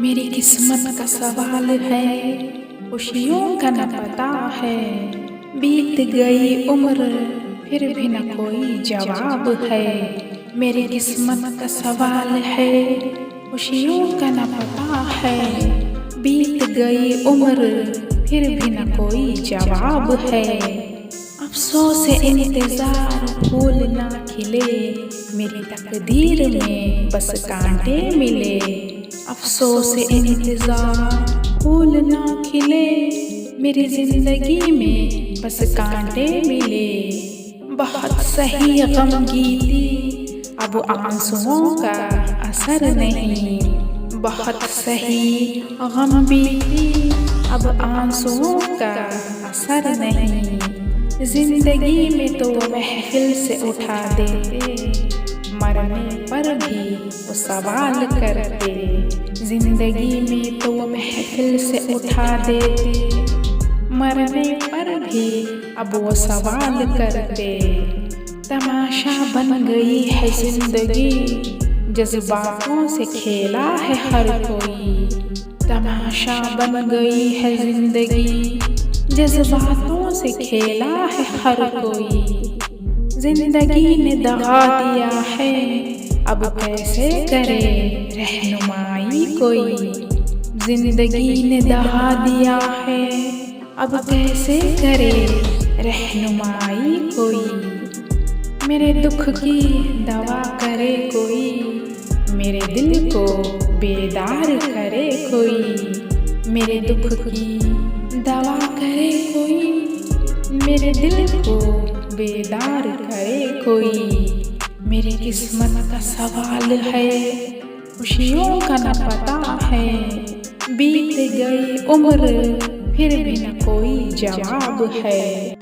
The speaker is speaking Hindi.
मेरी किस्मत का सवाल है, खुशियों का न पता है। बीत गई उम्र फिर भी न कोई जवाब है। मेरी किस्मत का सवाल है, खुशियों का न पता है। बीत गई उम्र फिर भी न कोई जवाब है। अफसोस इंतजार फूल ना खिले, मेरी तकदीर में बस कांटे मिले। अफसोस इंतजार फूल ना खिले, मेरी जिंदगी में बस कांटे मिले। बहुत सही गमगीनी अब आंसुओं का असर नहीं। बहुत सही गम बीती अब आंसुओं का असर नहीं। जिंदगी में तो महफिल से उठा देते, मरने पर भी वो सवाल करते। जिंदगी में तो महफिल से उठा देते, मरने पर भी अब वो सवाल करते। तमाशा बन गई है जिंदगी, जज्बातों से खेला है हर कोई। तमाशा बन गई है जिंदगी, जज्बातों से खेला है हर कोई। जिंदगी ने दगा दिया है, अब कैसे करे रहनुमाई कोई। जिंदगी ने दगा दिया है, अब कैसे करे रहनुमाई कोई। मेरे दुख की दवा करे कोई, मेरे दिल को बेदार करे कोई। मेरे दुख की दवा करे कोई, मेरे दिल को बेदार करे कोई। मेरी किस्मत का सवाल है, खुशियों का न पता है। बीत गई उम्र फिर भी न कोई जवाब है।